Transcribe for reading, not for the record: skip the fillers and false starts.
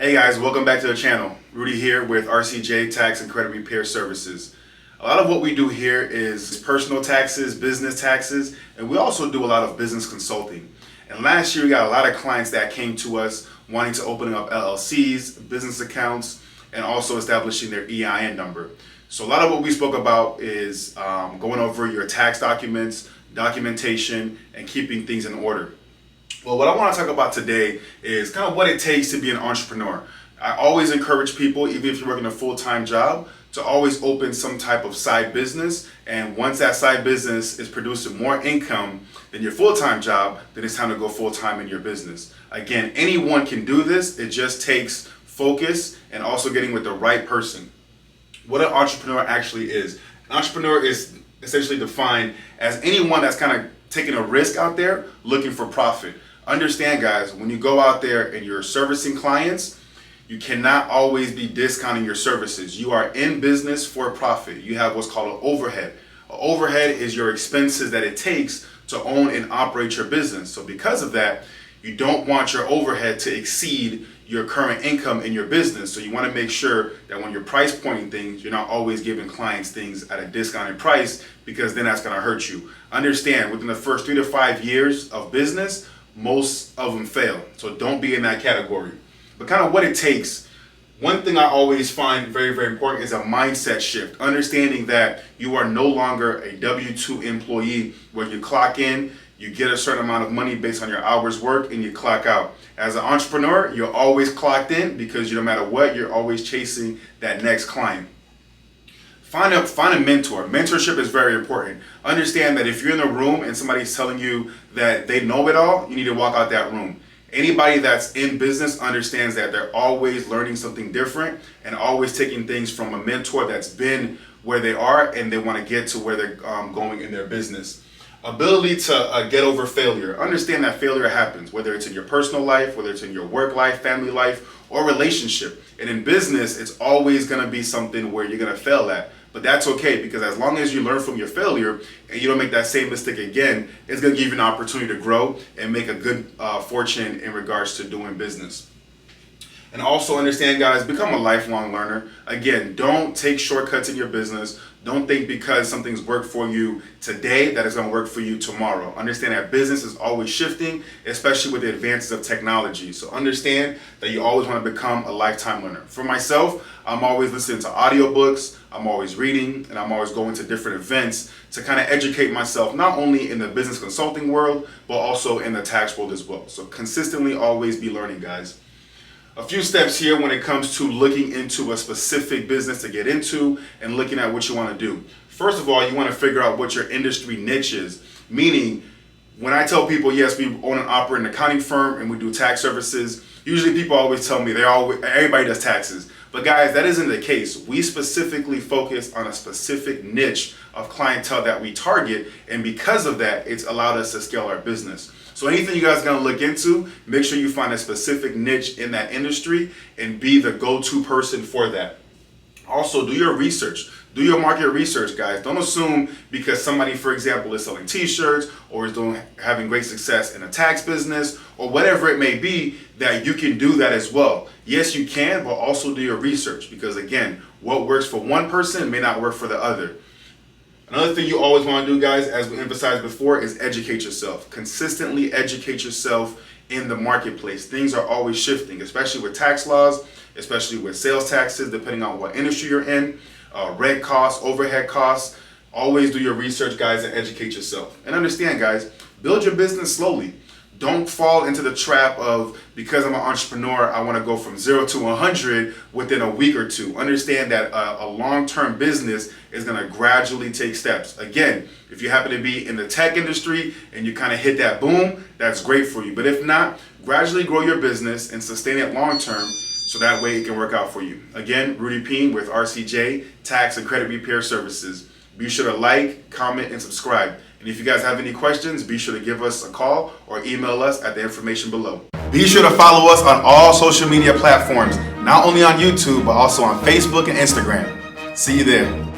Hey guys, welcome back to the channel. Rudy here with RCJ Tax and Credit Repair Services. A lot of what we do here is personal taxes, business taxes, and we also do a lot of business consulting. And last year we got a lot of clients that came to us wanting to open up LLCs, business accounts, and also establishing their EIN number. So a lot of what we spoke about is going over your tax documents, documentation, and keeping things in order. Well, what I want to talk about today is kind of what it takes to be an entrepreneur. I always encourage people, even if you're working a full-time job, to always open some type of side business. And once that side business is producing more income than your full-time job, then it's time to go full-time in your business. Again, anyone can do this. It just takes focus and also getting with the right person. What an entrepreneur actually is. An entrepreneur is essentially defined as anyone that's kind of taking a risk out there looking for profit. Understand, guys, when you go out there and you're servicing clients, you cannot always be discounting your services. You are in business for profit. You have what's called an overhead. An overhead is your expenses that it takes to own and operate your business. So because of that, you don't want your overhead to exceed your current income in your business. So you want to make sure that when you're price pointing things, you're not always giving clients things at a discounted price, because then that's going to hurt you. Understand, within the first 3 to 5 years of business, most of them fail. So don't be in that category. But kind of what it takes, one thing I always find very, very important is a mindset shift. Understanding that you are no longer a W-2 employee where you clock in, you get a certain amount of money based on your hours work, and you clock out. As an entrepreneur, you're always clocked in because no matter what, you're always chasing that next client. Find a mentor. Mentorship is very important. Understand that if you're in a room and somebody's telling you that they know it all, you need to walk out that room. Anybody that's in business understands that they're always learning something different and always taking things from a mentor that's been where they are and they want to get to where they're going in their business. Ability to get over failure. Understand that failure happens, whether it's in your personal life, whether it's in your work life, family life, or relationship. And in business, it's always going to be something where you're going to fail at. But that's okay, because as long as you learn from your failure and you don't make that same mistake again, it's going to give you an opportunity to grow and make a good fortune in regards to doing business. And also understand, guys, become a lifelong learner. Again, don't take shortcuts in your business. Don't think because something's worked for you today that it's going to work for you tomorrow. Understand that business is always shifting, especially with the advances of technology. So understand that you always want to become a lifetime learner. For myself, I'm always listening to audiobooks, I'm always reading, and I'm always going to different events to kind of educate myself, not only in the business consulting world, but also in the tax world as well. So consistently always be learning, guys. A few steps here when it comes to looking into a specific business to get into and looking at what you want to do. First of all, you want to figure out what your industry niche is. Meaning, when I tell people, yes, we own and operate an accounting firm and we do tax services, usually people always tell me everybody does taxes. But guys, that isn't the case. We specifically focus on a specific niche of clientele that we target, and because of that, it's allowed us to scale our business. So anything you guys are gonna look into, make sure you find a specific niche in that industry and be the go-to person for that. Also, do your research. Do your market research, guys. Don't assume because somebody, for example, is selling t-shirts or is having great success in a tax business or whatever it may be, that you can do that as well. Yes, you can, but also do your research, because again, what works for one person may not work for the other. Another thing you always want to do, guys, as we emphasized before, is educate yourself. Consistently educate yourself in the marketplace. Things are always shifting, especially with tax laws, especially with sales taxes, depending on what industry you're in, rent costs, overhead costs. Always do your research, guys, and educate yourself. And understand, guys, build your business slowly. Don't fall into the trap of, because I'm an entrepreneur, I want to go from 0 to 100 within a week or two. Understand that a long-term business is going to gradually take steps. Again, if you happen to be in the tech industry and you kind of hit that boom, that's great for you. But if not, gradually grow your business and sustain it long-term, so that way it can work out for you. Again, Rudy Pean with RCJ Tax and Credit Repair Services. Be sure to like, comment, and subscribe. And if you guys have any questions, be sure to give us a call or email us at the information below. Be sure to follow us on all social media platforms, not only on YouTube, but also on Facebook and Instagram. See you there.